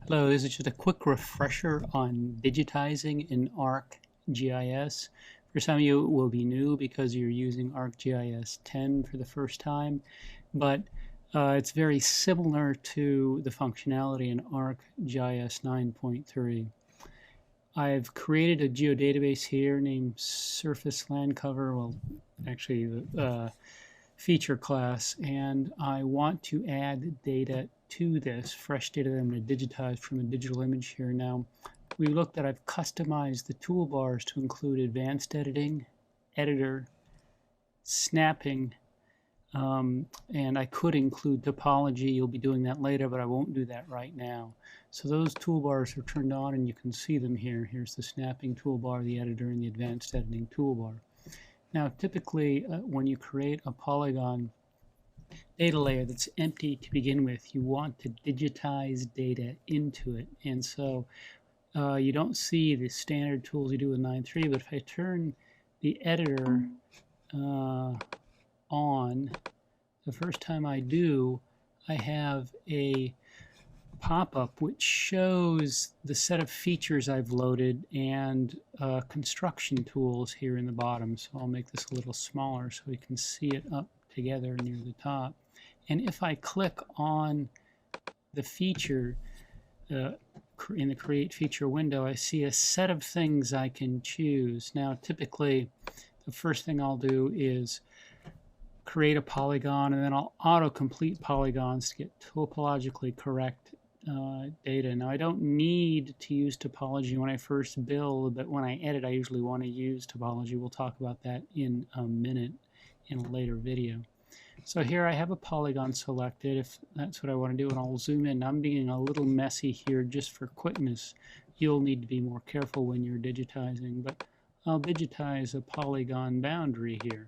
Hello, this is just a quick refresher on digitizing in ArcGIS. For some of you, it will be new because you're using ArcGIS 10 for the first time, but it's very similar to the functionality in ArcGIS 9.3. I've created a geodatabase here named Surface Land Cover, well, actually the feature class, and I want to add data to this, fresh data that I'm going to digitize from a digital image here. Now, we looked at, I've customized the toolbars to include advanced editing, editor, snapping, and I could include topology. You'll be doing that later, but I won't do that right now. So those toolbars are turned on and you can see them here. Here's the snapping toolbar, the editor, and the advanced editing toolbar. Now, typically, when you create a polygon data layer that's empty to begin with, you want to digitize data into it. And so you don't see the standard tools you do with 9.3, but if I turn the editor on, the first time I do, I have a pop-up which shows the set of features I've loaded and construction tools here in the bottom. So I'll make this a little smaller so we can see it up together near the top. And if I click on the feature in the Create Feature window, I see a set of things I can choose. Now, typically, the first thing I'll do is create a polygon, and then I'll auto-complete polygons to get topologically correct data. Now, I don't need to use topology when I first build, but when I edit, I usually want to use topology. We'll talk about that in a minute in a later video. So here I have a polygon selected, if that's what I want to do, and I'll zoom in. I'm being a little messy here just for quickness. You'll need to be more careful when you're digitizing, but I'll digitize a polygon boundary here.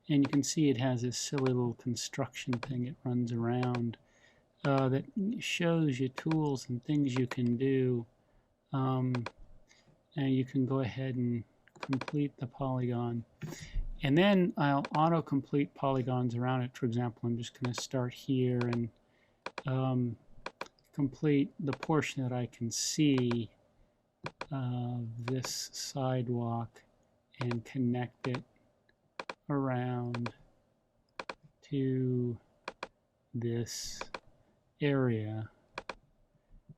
And you can see it has this silly little construction thing it runs around that shows you tools and things you can do. And you can go ahead and complete the polygon. And then I'll auto-complete polygons around it. For example, I'm just going to start here and complete the portion that I can see of this sidewalk and connect it around to this area.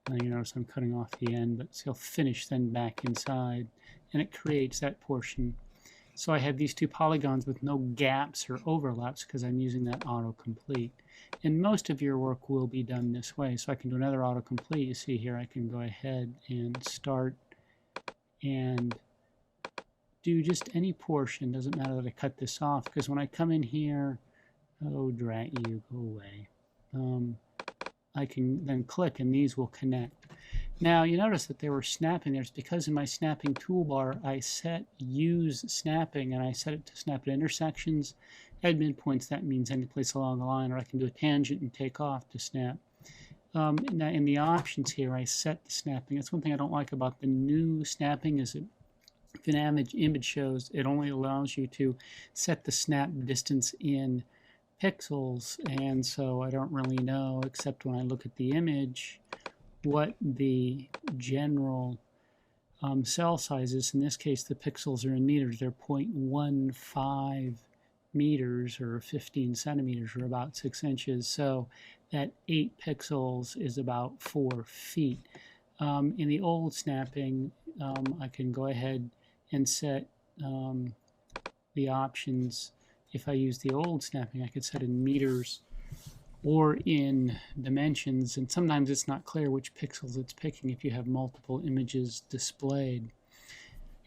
Now you notice I'm cutting off the end, but it'll finish then back inside, and it creates that portion. So I have these two polygons with no gaps or overlaps because I'm using that autocomplete. And most of your work will be done this way. So I can do another autocomplete. You see here I can go ahead and start and do just any portion. Doesn't matter that I cut this off, because when I come in here, oh drat you, go away. I can then click and these will connect. Now you notice that they were snapping there. It's because in my snapping toolbar I set use snapping, and I set it to snap at intersections. At midpoints, that means any place along the line, or I can do a tangent and take off to snap. Now in the options here I set the snapping. That's one thing I don't like about the new snapping, is it, if an image shows, it only allows you to set the snap distance in pixels, and so I don't really know, except when I look at the image, what the general cell size is. In this case, the pixels are in meters. They're 0.15 meters, or 15 centimeters, or about 6 inches. So that 8 pixels is about 4 feet. In the old snapping, I can go ahead and set the options. If I use the old snapping, I could set in meters or in dimensions, and sometimes it's not clear which pixels it's picking if you have multiple images displayed.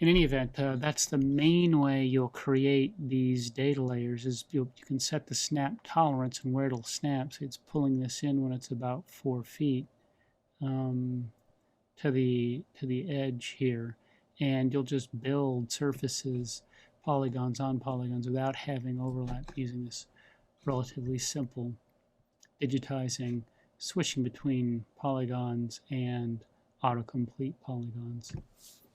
In any event, that's the main way you'll create these data layers, is you can set the snap tolerance and where it'll snap. So it's pulling this in when it's about 4 feet to the edge here, and you'll just build surfaces, polygons on polygons, without having overlap, using this relatively simple digitizing, switching between polygons and autocomplete polygons.